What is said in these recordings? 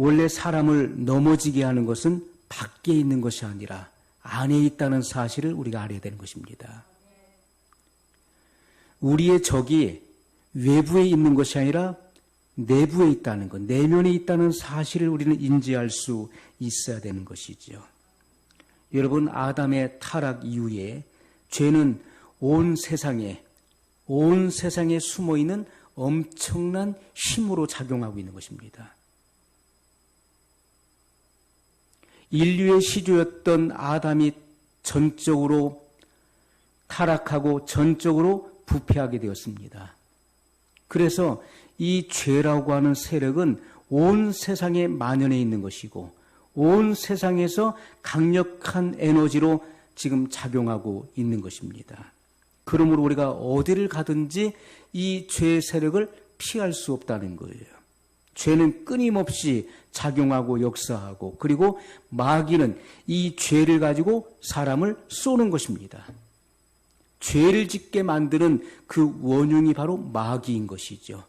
원래 사람을 넘어지게 하는 것은 밖에 있는 것이 아니라 안에 있다는 사실을 우리가 알아야 되는 것입니다. 우리의 적이 외부에 있는 것이 아니라 내부에 있다는 것, 내면에 있다는 사실을 우리는 인지할 수 있어야 되는 것이죠. 여러분, 아담의 타락 이후에 죄는 온 세상에 숨어있는 엄청난 힘으로 작용하고 있는 것입니다. 인류의 시조였던 아담이 전적으로 타락하고 전적으로 부패하게 되었습니다. 그래서 이 죄라고 하는 세력은 온 세상에 만연해 있는 것이고 온 세상에서 강력한 에너지로 지금 작용하고 있는 것입니다. 그러므로 우리가 어디를 가든지 이 죄의 세력을 피할 수 없다는 거예요. 죄는 끊임없이 작용하고 역사하고 그리고 마귀는 이 죄를 가지고 사람을 쏘는 것입니다. 죄를 짓게 만드는 그 원흉이 바로 마귀인 것이죠.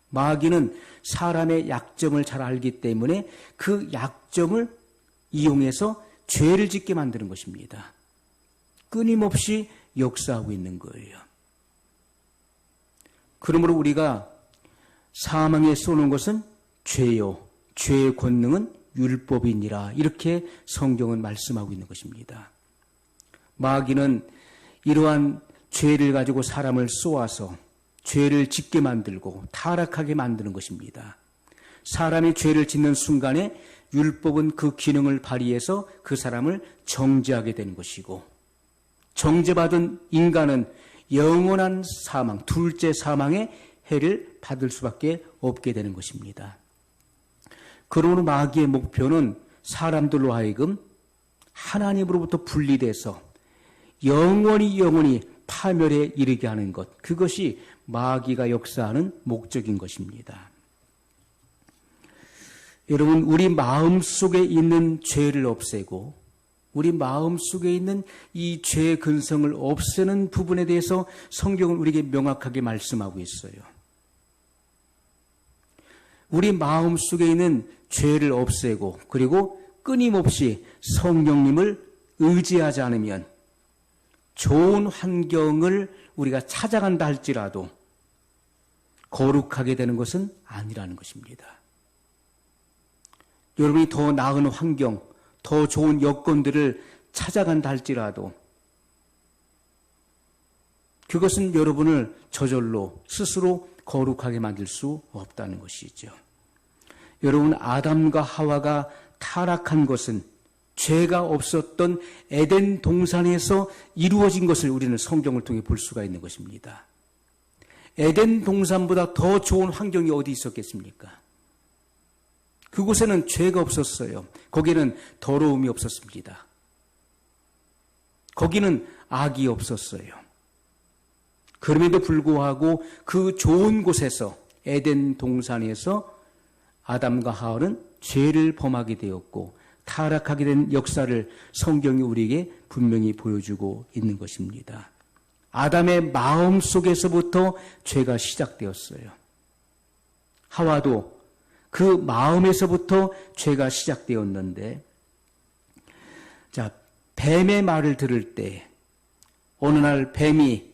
마귀는 사람의 약점을 잘 알기 때문에 그 약점을 이용해서 죄를 짓게 만드는 것입니다. 끊임없이 역사하고 있는 거예요. 그러므로 우리가 사망에 쏘는 것은 죄요. 죄의 권능은 율법이니라. 이렇게 성경은 말씀하고 있는 것입니다. 마귀는 이러한 죄를 가지고 사람을 쏘아서 죄를 짓게 만들고 타락하게 만드는 것입니다. 사람이 죄를 짓는 순간에 율법은 그 기능을 발휘해서 그 사람을 정죄하게 되는 것이고 정죄받은 인간은 영원한 사망, 둘째 사망의 해를 받을 수밖에 없게 되는 것입니다. 그러므로 마귀의 목표는 사람들로 하여금 하나님으로부터 분리돼서 영원히 파멸에 이르게 하는 것, 그것이 마귀가 역사하는 목적인 것입니다. 여러분, 우리 마음속에 있는 죄를 없애고 우리 마음속에 있는 이 죄의 근성을 없애는 부분에 대해서 성경은 우리에게 명확하게 말씀하고 있어요. 우리 마음속에 있는 죄를 없애고 그리고 끊임없이 성령님을 의지하지 않으면 좋은 환경을 우리가 찾아간다 할지라도 거룩하게 되는 것은 아니라는 것입니다. 여러분이 더 나은 환경, 더 좋은 여건들을 찾아간다 할지라도 그것은 여러분을 저절로 스스로 거룩하게 만들 수 없다는 것이죠. 여러분, 아담과 하와가 타락한 것은 죄가 없었던 에덴 동산에서 이루어진 것을 우리는 성경을 통해 볼 수가 있는 것입니다. 에덴 동산보다 더 좋은 환경이 어디 있었겠습니까? 그곳에는 죄가 없었어요. 거기는 더러움이 없었습니다. 거기는 악이 없었어요. 그럼에도 불구하고 그 좋은 곳에서 에덴 동산에서 아담과 하와는 죄를 범하게 되었고 타락하게 된 역사를 성경이 우리에게 분명히 보여주고 있는 것입니다. 아담의 마음 속에서부터 죄가 시작되었어요. 하와도 그 마음에서부터 죄가 시작되었는데, 자, 뱀의 말을 들을 때 어느 날 뱀이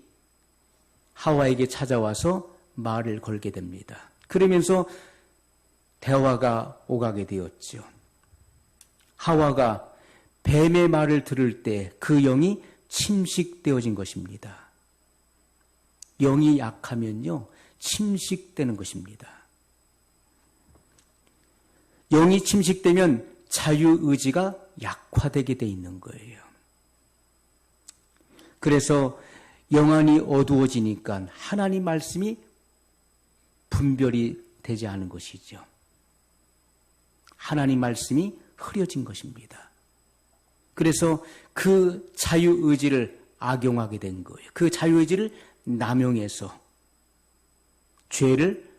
하와에게 찾아와서 말을 걸게 됩니다. 그러면서 대화가 오가게 되었죠. 하와가 뱀의 말을 들을 때 그 영이 침식되어진 것입니다. 영이 약하면요, 침식되는 것입니다. 영이 침식되면 자유의지가 약화되게 돼 있는 거예요. 그래서 영안이 어두워지니까 하나님 말씀이 분별이 되지 않은 것이죠. 하나님 말씀이 흐려진 것입니다. 그래서 그 자유의지를 악용하게 된 거예요. 그 자유의지를 남용해서 죄를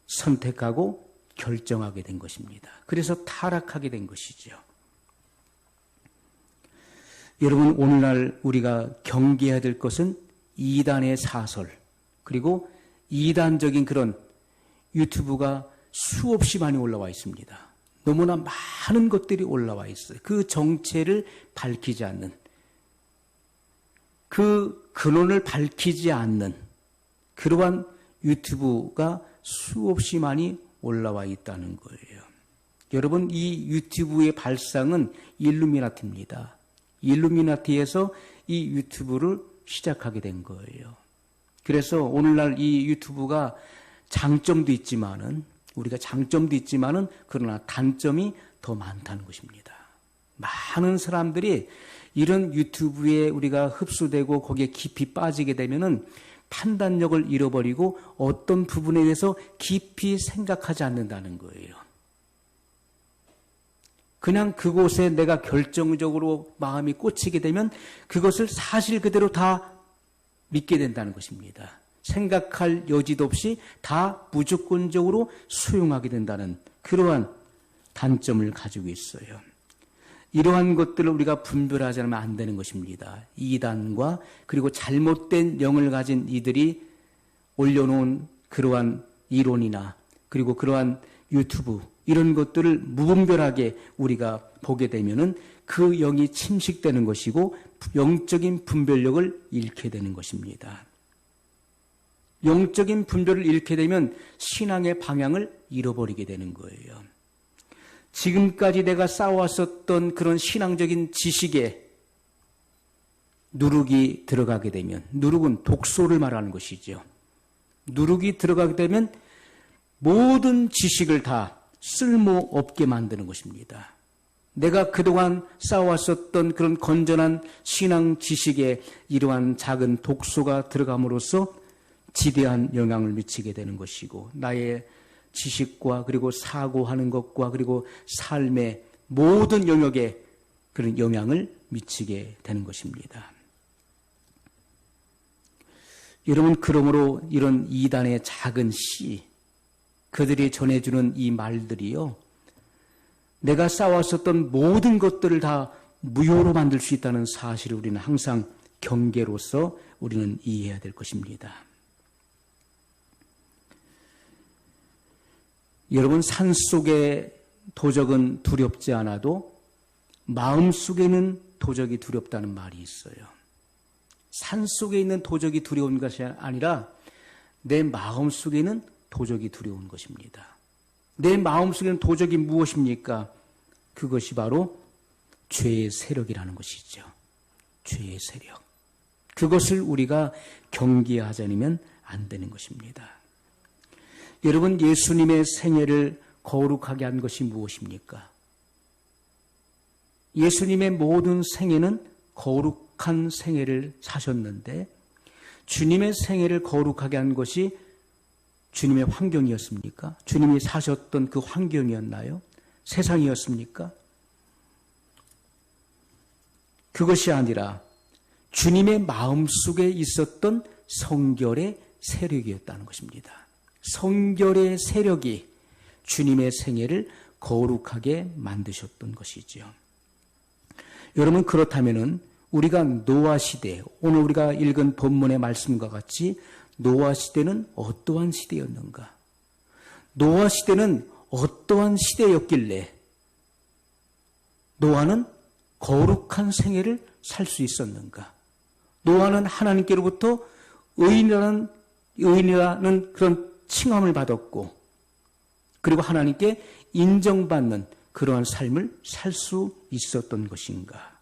선택하고 결정하게 된 것입니다. 그래서 타락하게 된 것이죠. 여러분, 오늘날 우리가 경계해야 될 것은 이단의 사설, 그리고 이단적인 그런 유튜브가 수없이 많이 올라와 있습니다. 너무나 많은 것들이 올라와 있어요. 그 정체를 밝히지 않는, 그 근원을 밝히지 않는 그러한 유튜브가 수없이 많이 올라와 있다는 거예요. 여러분, 이 유튜브의 발상은 일루미나티입니다. 일루미나티에서 이 유튜브를 시작하게 된 거예요. 그래서 오늘날 이 유튜브가 장점도 있지만은, 우리가 장점도 있지만은, 그러나 단점이 더 많다는 것입니다. 많은 사람들이 이런 유튜브에 우리가 흡수되고 거기에 깊이 빠지게 되면은 판단력을 잃어버리고 어떤 부분에 대해서 깊이 생각하지 않는다는 거예요. 그냥 그곳에 내가 결정적으로 마음이 꽂히게 되면 그것을 사실 그대로 다 믿게 된다는 것입니다. 생각할 여지도 없이 다 무조건적으로 수용하게 된다는 그러한 단점을 가지고 있어요. 이러한 것들을 우리가 분별하지 않으면 안 되는 것입니다. 이단과 그리고 잘못된 영을 가진 이들이 올려놓은 그러한 이론이나 그리고 그러한 유튜브 이런 것들을 무분별하게 우리가 보게 되면은 그 영이 침식되는 것이고 영적인 분별력을 잃게 되는 것입니다. 영적인 분별을 잃게 되면 신앙의 방향을 잃어버리게 되는 거예요. 지금까지 내가 쌓아왔었던 그런 신앙적인 지식에 누룩이 들어가게 되면, 누룩은 독소를 말하는 것이죠. 누룩이 들어가게 되면 모든 지식을 다 쓸모없게 만드는 것입니다. 내가 그동안 쌓아왔었던 그런 건전한 신앙 지식에 이러한 작은 독소가 들어감으로써 지대한 영향을 미치게 되는 것이고, 나의 지식과 그리고 사고하는 것과 그리고 삶의 모든 영역에 그런 영향을 미치게 되는 것입니다. 여러분, 그러므로 이런 이단의 작은 씨, 그들이 전해주는 이 말들이요, 내가 쌓아왔었던 모든 것들을 다 무효로 만들 수 있다는 사실을 우리는 항상 경계로서 우리는 이해해야 될 것입니다. 여러분, 산속의 도적은 두렵지 않아도 마음속에는 도적이 두렵다는 말이 있어요. 산속에 있는 도적이 두려운 것이 아니라 내 마음속에는 도적이 두려운 것입니다. 내 마음속에는 도적이 무엇입니까? 그것이 바로 죄의 세력이라는 것이죠. 죄의 세력. 그것을 우리가 경계하지 않으면 안 되는 것입니다. 여러분, 예수님의 생애를 거룩하게 한 것이 무엇입니까? 예수님의 모든 생애는 거룩한 생애를 사셨는데 주님의 생애를 거룩하게 한 것이 주님의 환경이었습니까? 주님이 사셨던 그 환경이었나요? 세상이었습니까? 그것이 아니라 주님의 마음속에 있었던 성결의 세력이었다는 것입니다. 성결의 세력이 주님의 생애를 거룩하게 만드셨던 것이죠. 여러분, 그렇다면은 우리가 노아 시대, 오늘 우리가 읽은 본문의 말씀과 같이 노아 시대는 어떠한 시대였는가? 노아 시대는 어떠한 시대였길래 노아는 거룩한 생애를 살 수 있었는가? 노아는 하나님께로부터 의인이라는 그런 칭함을 받았고, 그리고 하나님께 인정받는 그러한 삶을 살 수 있었던 것인가?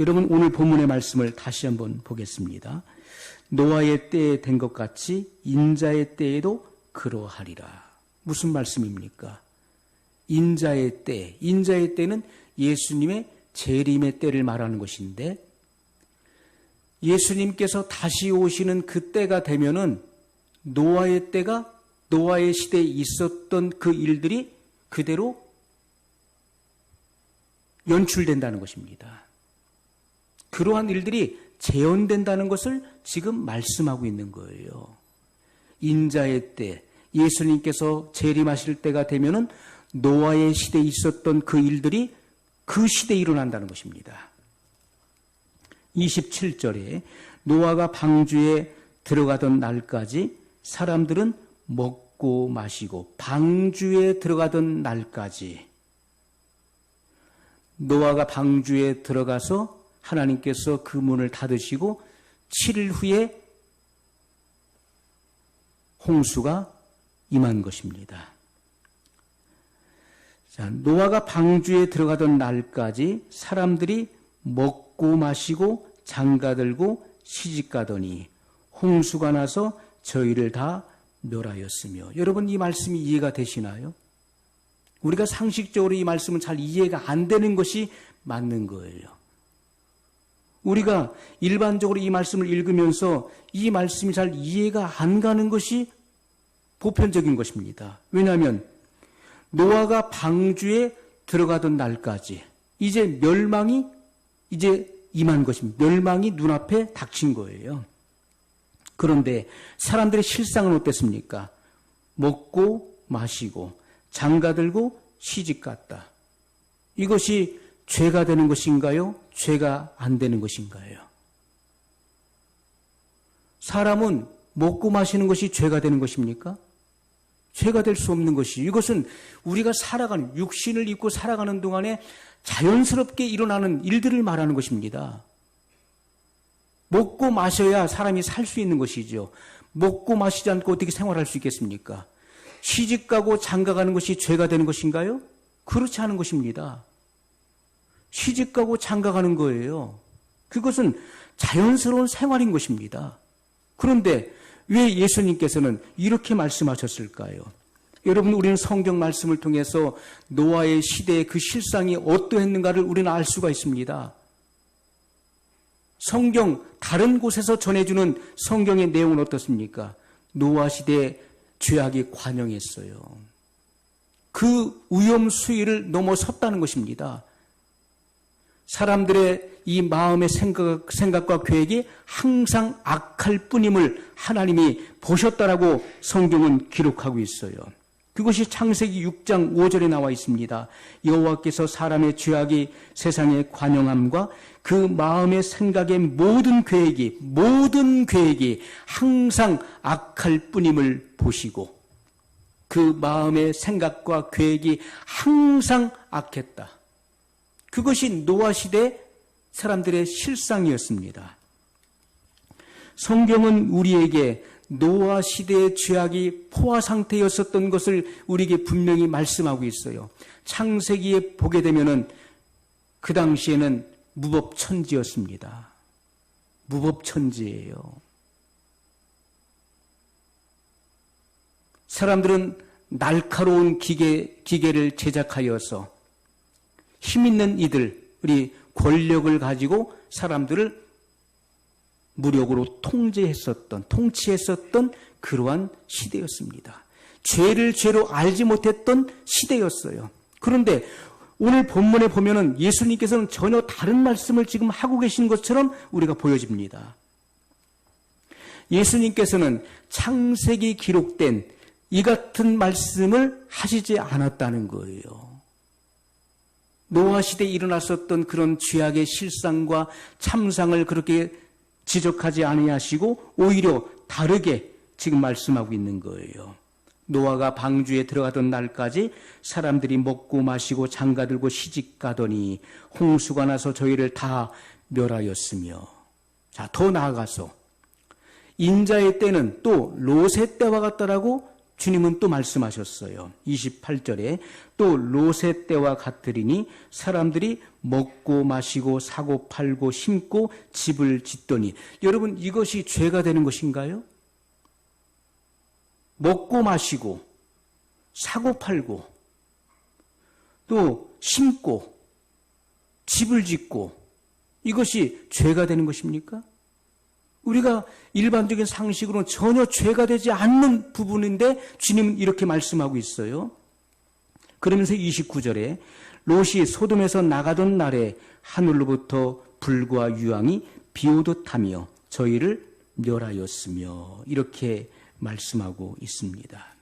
여러분, 오늘 본문의 말씀을 다시 한번 보겠습니다. 노아의 때에 된 것 같이 인자의 때에도 그러하리라. 무슨 말씀입니까? 인자의 때, 인자의 때는 예수님의 재림의 때를 말하는 것인데, 예수님께서 다시 오시는 그 때가 되면은 노아의 때가, 노아의 시대에 있었던 그 일들이 그대로 연출된다는 것입니다. 그러한 일들이 재현된다는 것을 지금 말씀하고 있는 거예요. 인자의 때, 예수님께서 재림하실 때가 되면은 노아의 시대에 있었던 그 일들이 그 시대에 일어난다는 것입니다. 27절에 노아가 방주에 들어가던 날까지 사람들은 먹고 먹고 마시고 방주에 들어가던 날까지, 노아가 방주에 들어가서 하나님께서 그 문을 닫으시고 7일 후에 홍수가 임한 것입니다. 자, 노아가 방주에 들어가던 날까지 사람들이 먹고 마시고 장가들고 시집가더니 홍수가 나서 저희를 다 멸하였으며. 여러분, 이 말씀이 이해가 되시나요? 우리가 상식적으로 이 말씀은 잘 이해가 안 되는 것이 맞는 거예요. 우리가 일반적으로 이 말씀을 읽으면서 이 말씀이 잘 이해가 안 가는 것이 보편적인 것입니다. 왜냐하면 노아가 방주에 들어가던 날까지 이제 멸망이 이제 임한 것입니다. 멸망이 눈앞에 닥친 거예요. 그런데 사람들의 실상은 어땠습니까? 먹고 마시고 장가들고 시집갔다. 이것이 죄가 되는 것인가요? 죄가 안 되는 것인가요? 사람은 먹고 마시는 것이 죄가 되는 것입니까? 죄가 될 수 없는 것이, 이것은 우리가 살아가는, 육신을 입고 살아가는 동안에 자연스럽게 일어나는 일들을 말하는 것입니다. 먹고 마셔야 사람이 살 수 있는 것이죠. 먹고 마시지 않고 어떻게 생활할 수 있겠습니까? 시집가고 장가가는 것이 죄가 되는 것인가요? 그렇지 않은 것입니다. 시집가고 장가가는 거예요. 그것은 자연스러운 생활인 것입니다. 그런데 왜 예수님께서는 이렇게 말씀하셨을까요? 여러분, 우리는 성경 말씀을 통해서 노아의 시대의 그 실상이 어떠했는가를 우리는 알 수가 있습니다. 성경 다른 곳에서 전해주는 성경의 내용은 어떻습니까? 노아 시대에 죄악이 관영했어요. 그 위험 수위를 넘어섰다는 것입니다. 사람들의 이 마음의 생각과 계획이 항상 악할 뿐임을 하나님이 보셨다라고 성경은 기록하고 있어요. 그것이 창세기 6장 5절에 나와 있습니다. 여호와께서 사람의 죄악이 세상에 관영함과 그 마음의 생각의 모든 계획이 항상 악할 뿐임을 보시고, 그 마음의 생각과 계획이 항상 악했다. 그것이 노아 시대 사람들의 실상이었습니다. 성경은 우리에게 노아 시대의 죄악이 포화 상태였었던 것을 우리에게 분명히 말씀하고 있어요. 창세기에 보게 되면은 그 당시에는 무법천지였습니다. 무법천지예요. 사람들은 날카로운 기계를 제작하여서 힘있는 이들이 권력을 가지고 사람들을 무력으로 통치했었던 그러한 시대였습니다. 죄를 죄로 알지 못했던 시대였어요. 그런데 오늘 본문에 보면은 예수님께서는 전혀 다른 말씀을 지금 하고 계신 것처럼 우리가 보여집니다. 예수님께서는 창세기 기록된 이 같은 말씀을 하시지 않았다는 거예요. 노아 시대에 일어났었던 그런 죄악의 실상과 참상을 그렇게 지적하지 아니하시고 오히려 다르게 지금 말씀하고 있는 거예요. 노아가 방주에 들어가던 날까지 사람들이 먹고 마시고 장가들고 시집가더니 홍수가 나서 저희를 다 멸하였으며. 자, 더 나아가서 인자의 때는 또 롯의 때와 같다라고 주님은 또 말씀하셨어요. 28절에 또 롯의 때와 같으리니 사람들이 먹고 마시고 사고 팔고 심고 집을 짓더니. 여러분, 이것이 죄가 되는 것인가요? 먹고 마시고 사고 팔고 또 심고 집을 짓고 이것이 죄가 되는 것입니까? 우리가 일반적인 상식으로는 전혀 죄가 되지 않는 부분인데 주님은 이렇게 말씀하고 있어요. 그러면서 29절에 롯이 소돔에서 나가던 날에 하늘로부터 불과 유황이 비오듯 하며 저희를 멸하였으며 이렇게 말씀하고 있습니다.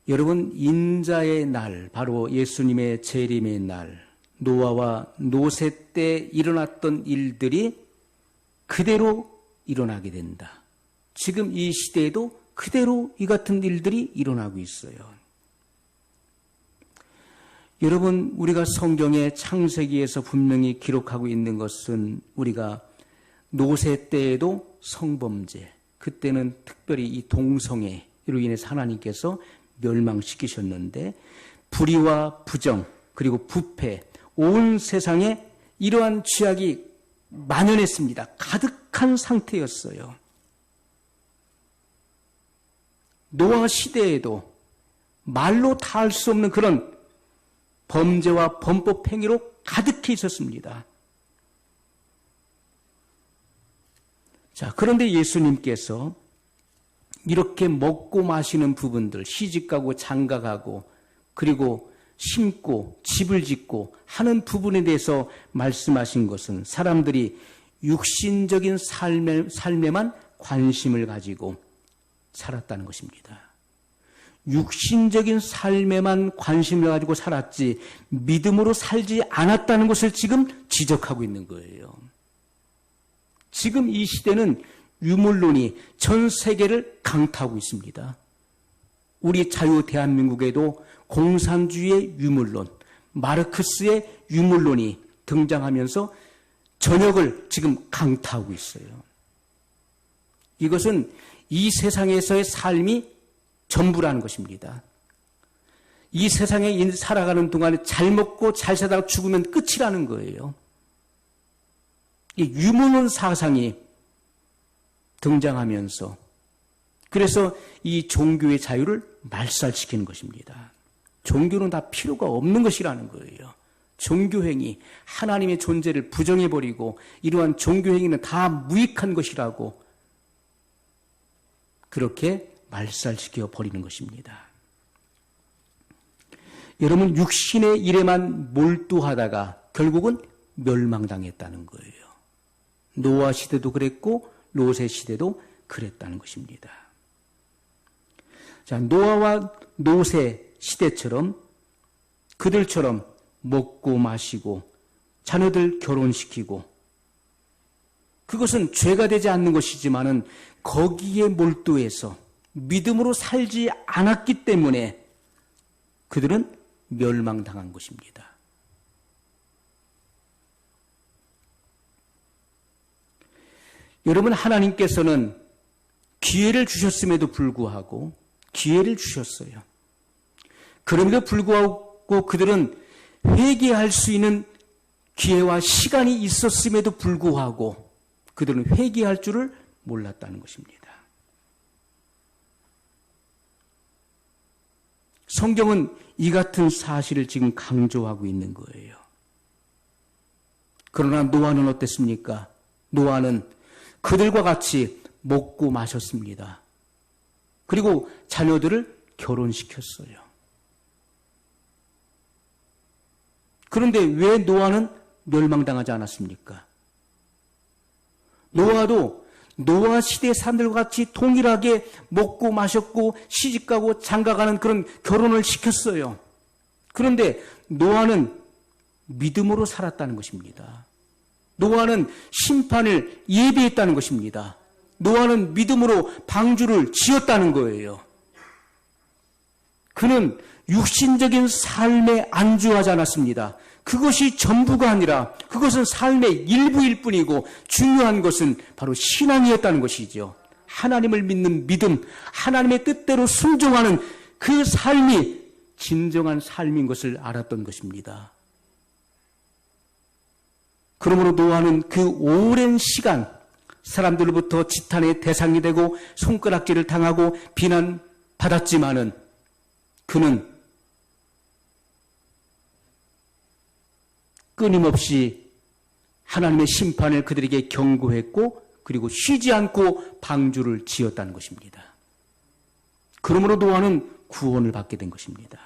여러분, 인자의 날, 바로 예수님의 재림의 날, 노아와 롯의 때 일어났던 일들이 그대로 일어나게 된다. 지금 이 시대에도 그대로 이 같은 일들이 일어나고 있어요. 여러분, 우리가 성경의 창세기에서 분명히 기록하고 있는 것은 우리가 노세 때에도 성범죄, 그때는 특별히 이 동성애로 인해서 하나님께서 멸망시키셨는데 불의와 부정 그리고 부패, 온 세상에 이러한 죄악이 만연했습니다. 가득한 상태였어요. 노아 시대에도 말로 다 할 수 없는 그런 범죄와 범법 행위로 가득해 있었습니다. 자, 그런데 예수님께서 이렇게 먹고 마시는 부분들, 시집가고 장가가고 그리고 심고 집을 짓고 하는 부분에 대해서 말씀하신 것은 사람들이 육신적인 삶에만 관심을 가지고 살았다는 것입니다. 육신적인 삶에만 관심을 가지고 살았지 믿음으로 살지 않았다는 것을 지금 지적하고 있는 거예요. 지금 이 시대는 유물론이 전 세계를 강타하고 있습니다. 우리 자유 대한민국에도 공산주의의 유물론, 마르크스의 유물론이 등장하면서 전역을 지금 강타하고 있어요. 이것은 이 세상에서의 삶이 전부라는 것입니다. 이 세상에 살아가는 동안에 잘 먹고 잘 살다가 죽으면 끝이라는 거예요. 이 유물론 사상이 등장하면서 그래서 이 종교의 자유를 말살시키는 것입니다. 종교는 다 필요가 없는 것이라는 거예요. 종교행위, 하나님의 존재를 부정해버리고 이러한 종교행위는 다 무익한 것이라고 그렇게 말살시켜 버리는 것입니다. 여러분, 육신의 일에만 몰두하다가 결국은 멸망당했다는 거예요. 노아 시대도 그랬고 롯의 시대도 그랬다는 것입니다. 자, 노아와 롯의 시대처럼 그들처럼 먹고 마시고 자녀들 결혼시키고 그것은 죄가 되지 않는 것이지만은 거기에 몰두해서 믿음으로 살지 않았기 때문에 그들은 멸망당한 것입니다. 여러분, 하나님께서는 기회를 주셨음에도 불구하고 기회를 주셨어요. 그럼에도 불구하고 그들은 회개할 수 있는 기회와 시간이 있었음에도 불구하고 그들은 회개할 줄을 몰랐다는 것입니다. 성경은 이 같은 사실을 지금 강조하고 있는 거예요. 그러나 노아는 어땠습니까? 노아는 그들과 같이 먹고 마셨습니다. 그리고 자녀들을 결혼시켰어요. 그런데 왜 노아는 멸망당하지 않았습니까? 노아도 노아 시대 사람들과 같이 동일하게 먹고 마셨고 시집가고 장가가는 그런 결혼을 시켰어요. 그런데 노아는 믿음으로 살았다는 것입니다. 노아는 심판을 예비했다는 것입니다. 노아는 믿음으로 방주를 지었다는 거예요. 그는 육신적인 삶에 안주하지 않았습니다. 그것이 전부가 아니라 그것은 삶의 일부일 뿐이고 중요한 것은 바로 신앙이었다는 것이죠. 하나님을 믿는 믿음, 하나님의 뜻대로 순종하는 그 삶이 진정한 삶인 것을 알았던 것입니다. 그러므로 노아는 그 오랜 시간 사람들로부터 지탄의 대상이 되고 손가락질을 당하고 비난받았지만은 그는 끊임없이 하나님의 심판을 그들에게 경고했고 그리고 쉬지 않고 방주를 지었다는 것입니다. 그러므로 노아는 구원을 받게 된 것입니다.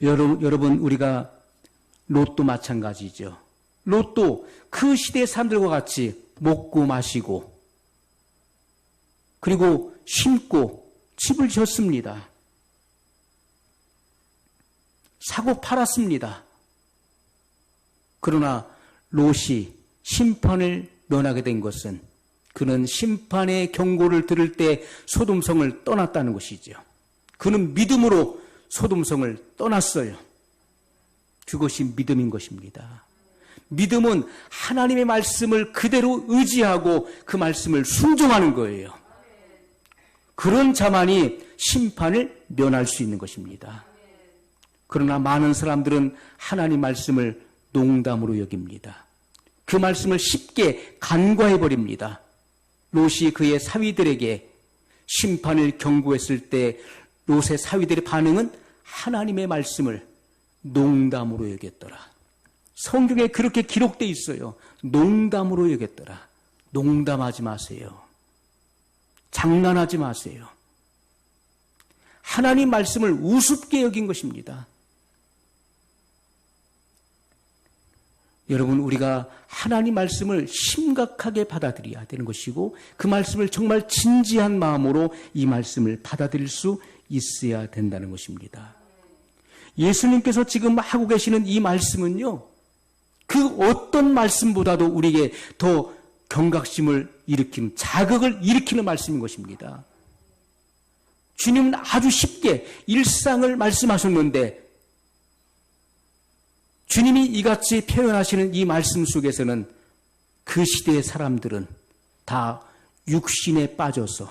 여러분 우리가 롯도 마찬가지죠. 롯도 그 시대의 사람들과 같이 먹고 마시고 그리고 심고 집을 지었습니다. 사고 팔았습니다. 그러나 롯이 심판을 면하게 된 것은 그는 심판의 경고를 들을 때 소돔성을 떠났다는 것이죠. 그는 믿음으로 소돔성을 떠났어요. 그것이 믿음인 것입니다. 믿음은 하나님의 말씀을 그대로 의지하고 그 말씀을 순종하는 거예요. 그런 자만이 심판을 면할 수 있는 것입니다. 그러나 많은 사람들은 하나님 말씀을 농담으로 여깁니다. 그 말씀을 쉽게 간과해버립니다. 롯이 그의 사위들에게 심판을 경고했을 때 롯의 사위들의 반응은 하나님의 말씀을 농담으로 여겼더라. 성경에 그렇게 기록되어 있어요. 농담으로 여겼더라. 농담하지 마세요. 장난하지 마세요. 하나님 말씀을 우습게 여긴 것입니다. 여러분, 우리가 하나님 말씀을 심각하게 받아들여야 되는 것이고 그 말씀을 정말 진지한 마음으로 이 말씀을 받아들일 수 있어야 된다는 것입니다. 예수님께서 지금 하고 계시는 이 말씀은요, 그 어떤 말씀보다도 우리에게 더 경각심을 일으키는, 자극을 일으키는 말씀인 것입니다. 주님은 아주 쉽게 일상을 말씀하셨는데 주님이 이같이 표현하시는 이 말씀 속에서는 그 시대의 사람들은 다 육신에 빠져서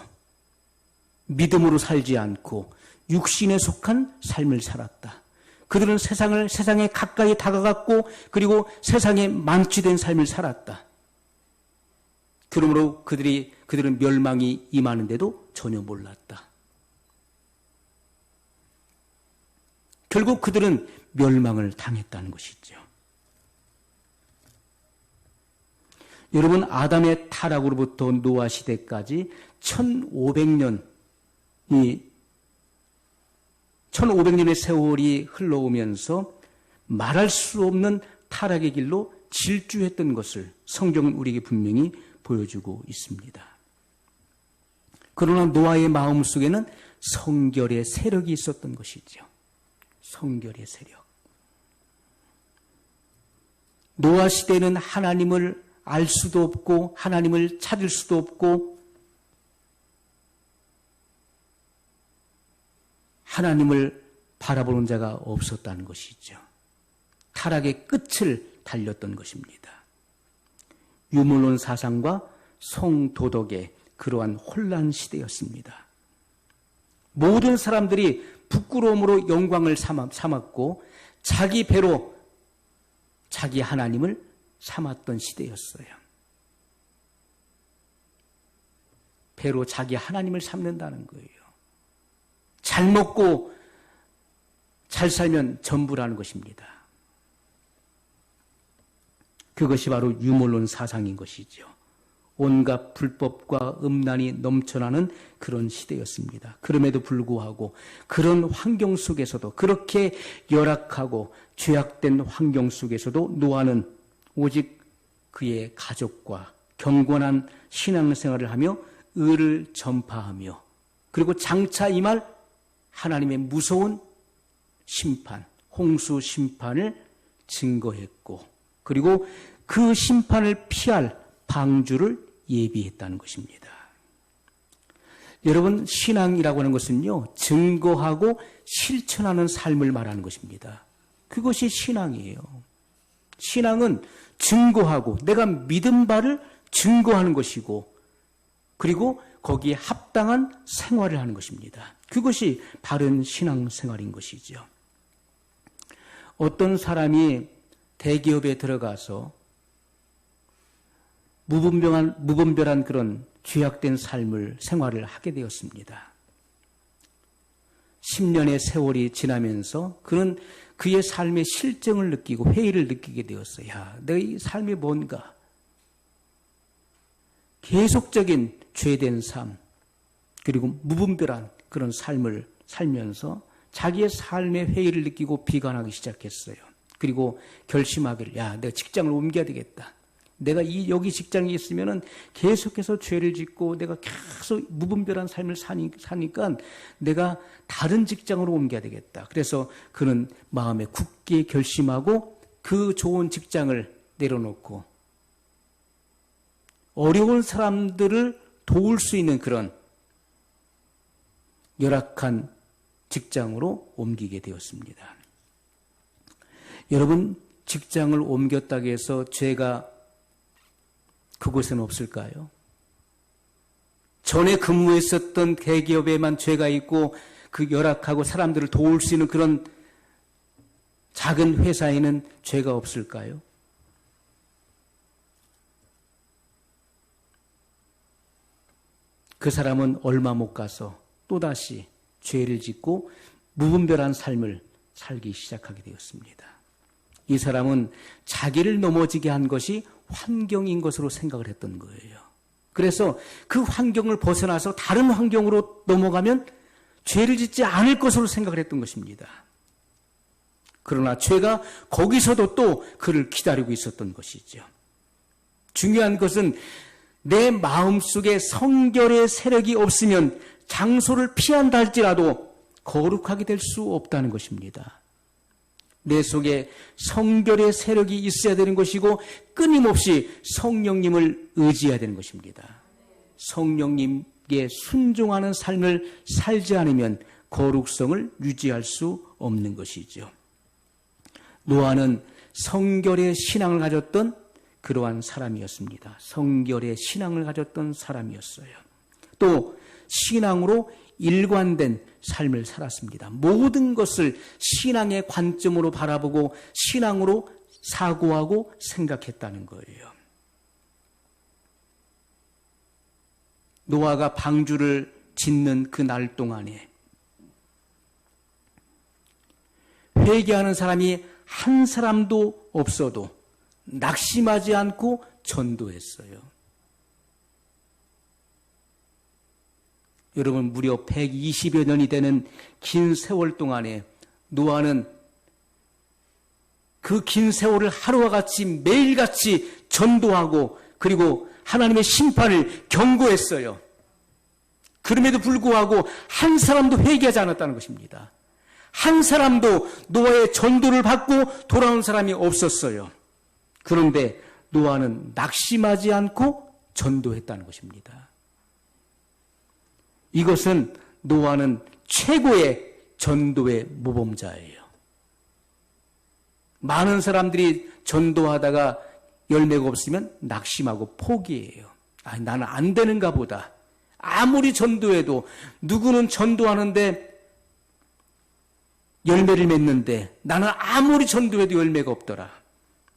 믿음으로 살지 않고 육신에 속한 삶을 살았다. 그들은 세상에 가까이 다가갔고 그리고 세상에 만취된 삶을 살았다. 그러므로 그들은 멸망이 임하는데도 전혀 몰랐다. 결국 그들은 멸망을 당했다는 것이죠. 여러분, 아담의 타락으로부터 노아 시대까지 1500년의 세월이 흘러오면서 말할 수 없는 타락의 길로 질주했던 것을 성경은 우리에게 분명히 보여주고 있습니다. 그러나 노아의 마음속에는 성결의 세력이 있었던 것이죠. 성결의 세력. 노아 시대는 하나님을 알 수도 없고 하나님을 찾을 수도 없고 하나님을 바라보는 자가 없었다는 것이죠. 타락의 끝을 달렸던 것입니다. 유물론 사상과 성도덕의 그러한 혼란 시대였습니다. 모든 사람들이 부끄러움으로 영광을 삼았고 자기 배로 자기 하나님을 삼았던 시대였어요. 배로 자기 하나님을 삼는다는 거예요. 잘 먹고 잘 살면 전부라는 것입니다. 그것이 바로 유물론 사상인 것이죠. 온갖 불법과 음란이 넘쳐나는 그런 시대였습니다. 그럼에도 불구하고 그런 환경 속에서도, 그렇게 열악하고 죄악된 환경 속에서도 노아는 오직 그의 가족과 경건한 신앙생활을 하며 의를 전파하며 그리고 장차 임할 하나님의 무서운 심판, 홍수 심판을 증거했고 그리고 그 심판을 피할 방주를 예비했다는 것입니다. 여러분, 신앙이라고 하는 것은요, 증거하고 실천하는 삶을 말하는 것입니다. 그것이 신앙이에요. 신앙은 증거하고 내가 믿은 바를 증거하는 것이고 그리고 거기에 합당한 생활을 하는 것입니다. 그것이 바른 신앙생활인 것이죠. 어떤 사람이 대기업에 들어가서 무분별한 그런 죄악된 생활을 하게 되었습니다. 10년의 세월이 지나면서 그는 그의 삶의 실정을 느끼고 회의를 느끼게 되었어요. 야, 내가 이 삶이 뭔가? 계속적인 죄된 삶, 그리고 무분별한 그런 삶을 살면서 자기의 삶의 회의를 느끼고 비관하기 시작했어요. 그리고 결심하기를, 야, 내가 직장을 옮겨야 되겠다. 내가 여기 직장에 있으면은 계속해서 죄를 짓고 내가 계속 무분별한 삶을 사니까 내가 다른 직장으로 옮겨야 되겠다. 그래서 그는 마음에 굳게 결심하고 그 좋은 직장을 내려놓고 어려운 사람들을 도울 수 있는 그런 열악한 직장으로 옮기게 되었습니다. 여러분, 직장을 옮겼다고 해서 죄가 그곳에는 없을까요? 전에 근무했었던 대기업에만 죄가 있고 그 열악하고 사람들을 도울 수 있는 그런 작은 회사에는 죄가 없을까요? 그 사람은 얼마 못 가서 또다시 죄를 짓고 무분별한 삶을 살기 시작하게 되었습니다. 이 사람은 자기를 넘어지게 한 것이 환경인 것으로 생각을 했던 거예요. 그래서 그 환경을 벗어나서 다른 환경으로 넘어가면 죄를 짓지 않을 것으로 생각을 했던 것입니다. 그러나 죄가 거기서도 또 그를 기다리고 있었던 것이죠. 중요한 것은 내 마음속에 성결의 세력이 없으면 장소를 피한다 할지라도 거룩하게 될 수 없다는 것입니다. 내 속에 성결의 세력이 있어야 되는 것이고 끊임없이 성령님을 의지해야 되는 것입니다. 성령님께 순종하는 삶을 살지 않으면 거룩성을 유지할 수 없는 것이죠. 노아는 성결의 신앙을 가졌던 그러한 사람이었습니다. 성결의 신앙을 가졌던 사람이었어요. 또 신앙으로 일관된 삶을 살았습니다. 모든 것을 신앙의 관점으로 바라보고 신앙으로 사고하고 생각했다는 거예요. 노아가 방주를 짓는 그 날 동안에 회개하는 사람이 한 사람도 없어도 낙심하지 않고 전도했어요. 여러분, 무려 120여 년이 되는 긴 세월 동안에 노아는 그 긴 세월을 하루와 같이 매일같이 전도하고 그리고 하나님의 심판을 경고했어요. 그럼에도 불구하고 한 사람도 회개하지 않았다는 것입니다. 한 사람도 노아의 전도를 받고 돌아온 사람이 없었어요. 그런데 노아는 낙심하지 않고 전도했다는 것입니다. 이것은 노아는 최고의 전도의 모범자예요. 많은 사람들이 전도하다가 열매가 없으면 낙심하고 포기해요. 나는 안 되는가 보다. 아무리 전도해도 누구는 전도하는데 열매를 맺는데 나는 아무리 전도해도 열매가 없더라.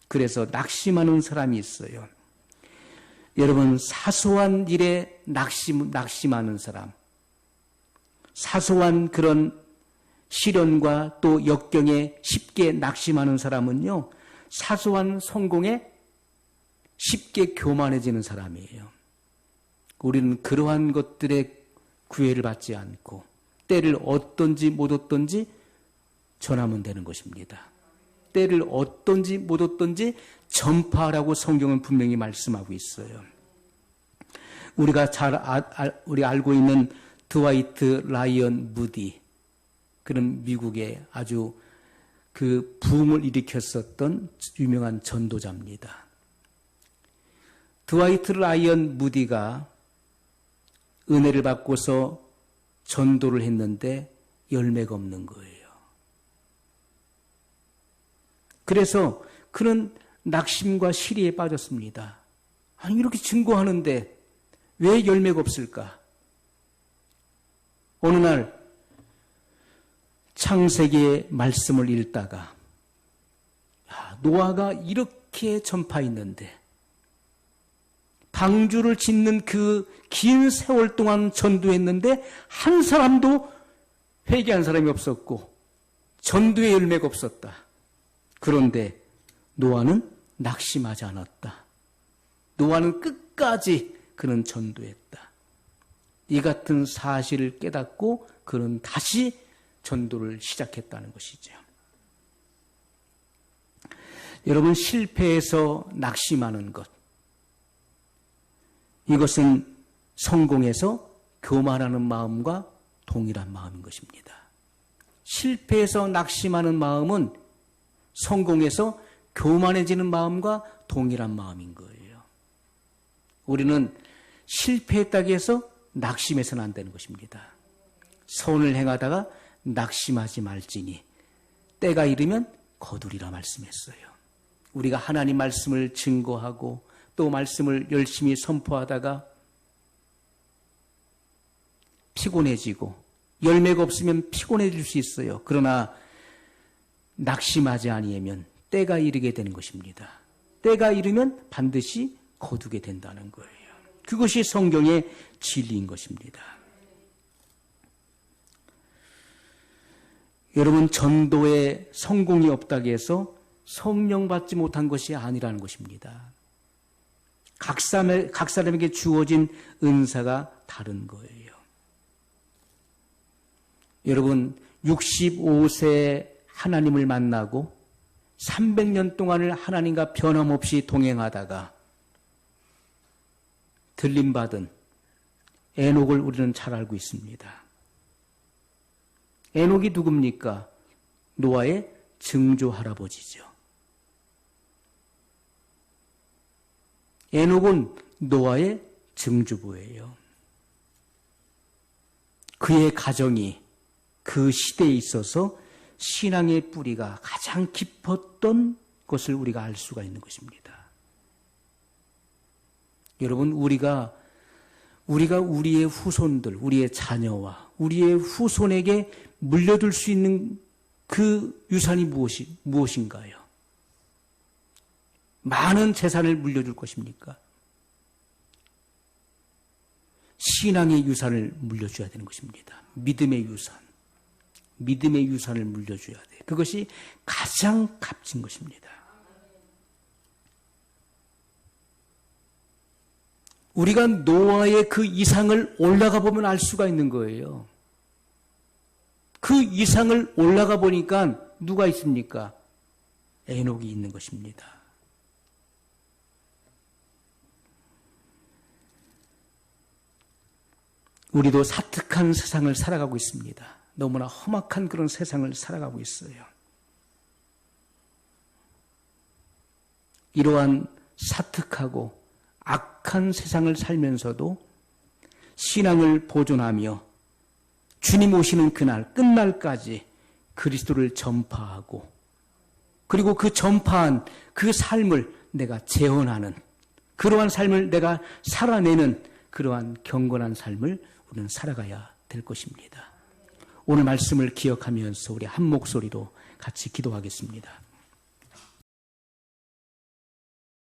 그래서 낙심하는 사람이 있어요. 여러분, 사소한 일에 낙심하는 사람, 사소한 그런 시련과 또 역경에 쉽게 낙심하는 사람은요, 사소한 성공에 쉽게 교만해지는 사람이에요. 우리는 그러한 것들의 구애를 받지 않고 때를 얻든지 못 얻든지 전하면 되는 것입니다. 때를 얻든지 못 얻든지 전파하라고 성경은 분명히 말씀하고 있어요. 우리가 우리 알고 있는 드와이트 라이언 무디, 그런 미국의 아주 그 부흥을 일으켰었던 유명한 전도자입니다. 드와이트 라이언 무디가 은혜를 받고서 전도를 했는데 열매가 없는 거예요. 그래서 그는 낙심과 시리에 빠졌습니다. 아니, 이렇게 증거하는데 왜 열매가 없을까? 어느 날 창세기의 말씀을 읽다가 노아가 이렇게 전파했는데 방주를 짓는 그 긴 세월 동안 전도했는데 한 사람도 회개한 사람이 없었고 전도의 열매가 없었다. 그런데 노아는 낙심하지 않았다. 노아는 끝까지 그는 전도했다. 이 같은 사실을 깨닫고 그는 다시 전도를 시작했다는 것이죠. 여러분, 실패해서 낙심하는 것, 이것은 성공해서 교만하는 마음과 동일한 마음인 것입니다. 실패해서 낙심하는 마음은 성공해서 교만해지는 마음과 동일한 마음인 거예요. 우리는 실패했다고 해서 낙심해서는 안 되는 것입니다. 선을 행하다가 낙심하지 말지니 때가 이르면 거두리라 말씀했어요. 우리가 하나님 말씀을 증거하고 또 말씀을 열심히 선포하다가 피곤해지고 열매가 없으면 피곤해질 수 있어요. 그러나 낙심하지 아니하면 때가 이르게 되는 것입니다. 때가 이르면 반드시 거두게 된다는 거예요. 그것이 성경의 진리인 것입니다. 여러분, 전도에 성공이 없다고 해서 성령 받지 못한 것이 아니라는 것입니다. 각 사람에게 주어진 은사가 다른 거예요. 여러분, 65세 하나님을 만나고 300년 동안을 하나님과 변함없이 동행하다가 들림받은 에녹을 우리는 잘 알고 있습니다. 에녹이 누굽니까? 노아의 증조 할아버지죠. 에녹은 노아의 증조부예요. 그의 가정이 그 시대에 있어서 신앙의 뿌리가 가장 깊었던 것을 우리가 알 수가 있는 것입니다. 여러분, 우리가 우리의 후손들, 우리의 자녀와 우리의 후손에게 물려줄 수 있는 그 유산이 무엇인가요? 많은 재산을 물려줄 것입니까? 신앙의 유산을 물려줘야 되는 것입니다. 믿음의 유산을 물려줘야 돼요. 그것이 가장 값진 것입니다. 우리가 노아의 그 이상을 올라가 보면 알 수가 있는 거예요. 그 이상을 올라가 보니까 누가 있습니까? 에녹이 있는 것입니다. 우리도 사특한 세상을 살아가고 있습니다. 너무나 험악한 그런 세상을 살아가고 있어요. 이러한 사특하고 악한 세상을 살면서도 신앙을 보존하며 주님 오시는 그날, 끝날까지 그리스도를 전파하고 그리고 그 전파한 그 삶을 내가 재현하는 그러한 삶을 내가 살아내는 그러한 경건한 삶을 우리는 살아가야 될 것입니다. 오늘 말씀을 기억하면서 우리 한 목소리로 같이 기도하겠습니다.